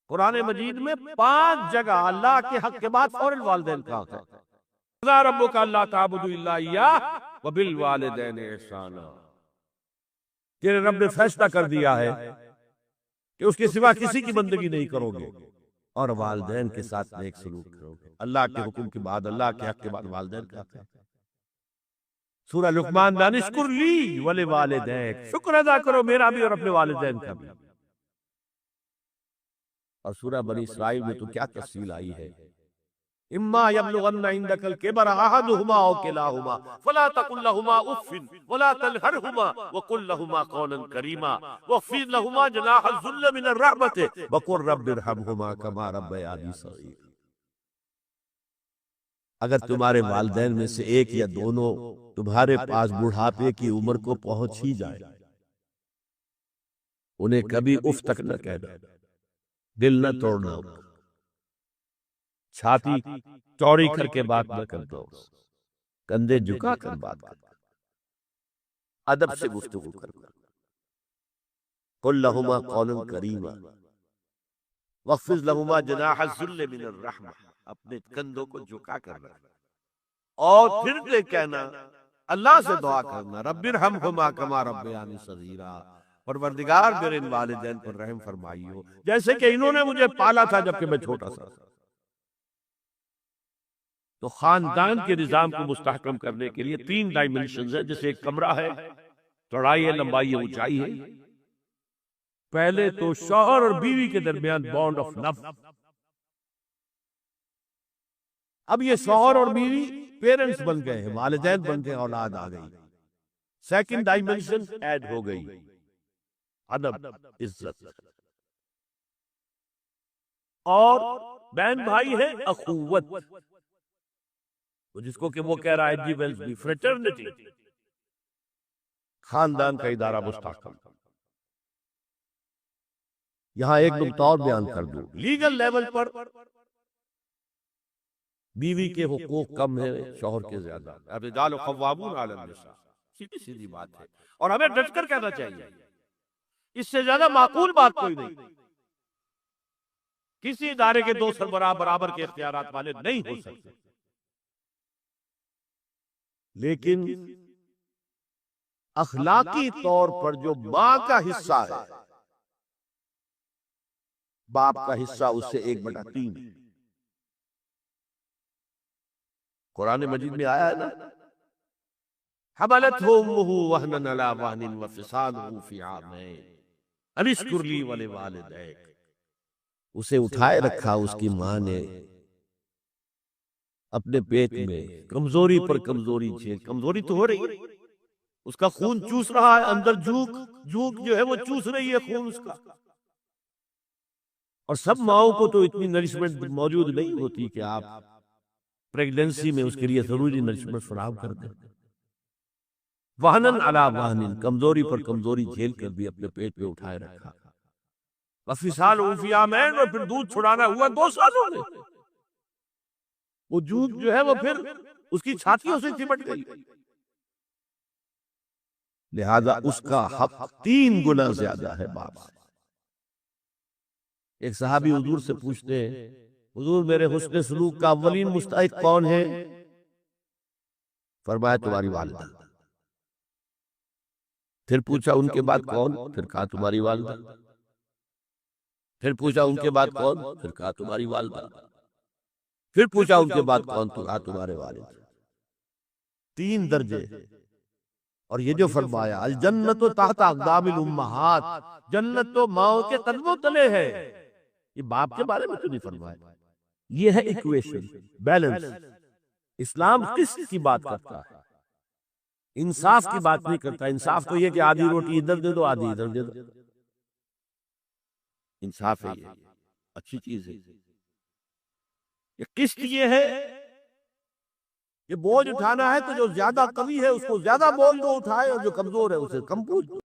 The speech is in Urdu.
قرآن مجید میں 5 جگہ اللہ کے حق کے بعد فوراً والدین کا حق ہے۔ قَضَىٰ رَبُّكَ أَلَّا تَعْبُدُوا إِلَّا إِيَّاهُ وَبِالْوَالِدَيْنِ إِحْسَانًا۔ تیرے رب نے فیصلہ کر دیا ہے کہ اس کے سوا کسی کی بندگی نہیں کرو گے اور والدین کے ساتھ نیک سلوک کرو گے۔ اللہ کے حکم کے بعد، اللہ کے حق کے بعد والدین کا حق ہے۔ سورہ لقمان میں انشکر لی ولوالدیک، شکر ادا کرو میرا بھی اور اپنے والدین کا بھی۔ اور سورہ بنی اسرائیل میں تو کیا تفصیل آئی ہے، اما یبلغن عندک الکبر احدہما او کلاہما فلا تقل لهما اف ولا تنہرہما وقل لهما قولا کریما واخفض لهما جناح الذل من الرحمة وقل رب ارحمہما کما ربیانی صغیرا۔ اگر تمہارے والدین میں سے ایک یا دونوں تمہارے پاس بڑھاپے کی عمر کو پہنچ ہی جائے، انہیں کبھی اف تک نہ کہنا، دل نہ توڑنا، چھاتی چوڑی کر کے بات نہ کر دو، کندھے جھکا کر بات کر دو، ادب سے گفتگو کرنا۔ قل لہما قولا کریما واخفض لہما جناح الذل من الرحمہ، اپنے کندھوں کو جھکا کر رکھنا اور پھر یہ کہنا، اللہ سے دعا کرنا، رب ارحمہما کما ربیانی صغیرا، پروردگار میرے ان والدین پر رحم فرمائی ہو جیسے کہ انہوں نے مجھے پالا تھا جبکہ میں چھوٹا سا۔ تو خاندان کے نظام کو مستحکم کرنے کے لیے 3 ڈائمنشنز ہیں، جیسے ایک کمرہ ہے، چوڑائی ہے، لمبائی ہے، اونچائی ہے۔ پہلے تو شوہر اور بیوی کے درمیان بانڈ آف لو، اب یہ شوہر اور بیوی پیرنٹس بن گئے ہیں، والدین بن گئے، اولاد آ گئی۔ سیکنڈ ڈائمنشن ایڈ ہو گئی، ادب، عزت، اور بہن بھائی ہے اخوت، جس کو کہ وہ کہہ رہا ہے جی ویلز بھی فریٹرنٹی، خاندان کا ادارہ مستحکم۔ یہاں ایک نکتہ اور بیان کر دوں، لیگل لیول پر بیوی کے حقوق کم ہیں شوہر کے زیادہ، الرجال قوامون علی النساء، سیدھی سیدھی بات ہے، اور ہمیں ڈٹ کر کہنا چاہیے، اس سے زیادہ معقول بات کوئی نہیں۔ کسی ادارے کے 2 سربراہ برابر کے اختیارات والے نہیں ہو سکتے، لیکن اخلاقی طور پر جو ماں کا حصہ ہے، باپ کا حصہ اس سے 1/3 ہے۔ قرآن مجید میں آیا ہے نا، حملتہ امہ وہنا علی وہن وفصالہ فی عامین ان اشکر لی ولوالدیک، اسے اٹھائے رکھا اس کی ماں نے اپنے پیٹ میں، کمزوری پر کمزوری جھیل، کمزوری تو ہو رہی ہے، اس کا خون چوس رہا ہے، اندر جھوک جو ہے وہ چوس رہی ہے خون اس کا، اور سب ماؤں کو تو اتنی نرشمنٹ موجود نہیں ہوتی کہ آپ پریگننسی میں اس کے لیے ضروری نرشمنٹ فراہم کر دیں۔ وہنن علی وہن، کمزوری پر کمزوری جھیل کر بھی اپنے پیٹ میں اٹھائے رکھا، وفصالہ فی عامین، اور پھر دودھ چھڑانا ہوا 2 سالوں میں، وہ دودھ جو ہے وہ پھر اس کی چھاتیوں سے چمٹ گئی، لہذا اس کا حق 3 گنا زیادہ ہے باپ سے۔ ایک صحابی حضور سے پوچھتے ہیں، حضور میرے حسن سلوک کا اولین مستحق کون ہے؟ فرمایا تمہاری والدہ۔ پھر پوچھا ان کے بعد کون؟ پھر کہا تمہاری والدہ۔ پھر پوچھا ان کے بعد کون؟ پھر کہا تمہاری والدہ۔ پھر پوچھا ان کے بعد کون؟ تو کہا تمہارے والد۔ 3 درجے، اور یہ جو فرمایا الجنت تحت اقدام الامہات، جنت تو ماؤں کے قدموں تلے ہے، یہ باپ کے بارے میں تو نہیں فرمایا۔ یہ ہے ایکویشن، بیلنس۔ اسلام قسط کی بات کرتا ہے، انصاف کی بات نہیں کرتا۔ انصاف تو یہ کہ آدھی روٹی ادھر دے دو، آدھی ادھر دے دو، انصاف ہے، یہ اچھی چیز ہے۔ یہ قسط یہ ہے کہ بوجھ اٹھانا ہے تو جو زیادہ قوی ہے اس کو زیادہ بوجھ دو اٹھائے، اور جو کمزور ہے اسے کم بوجھ دو۔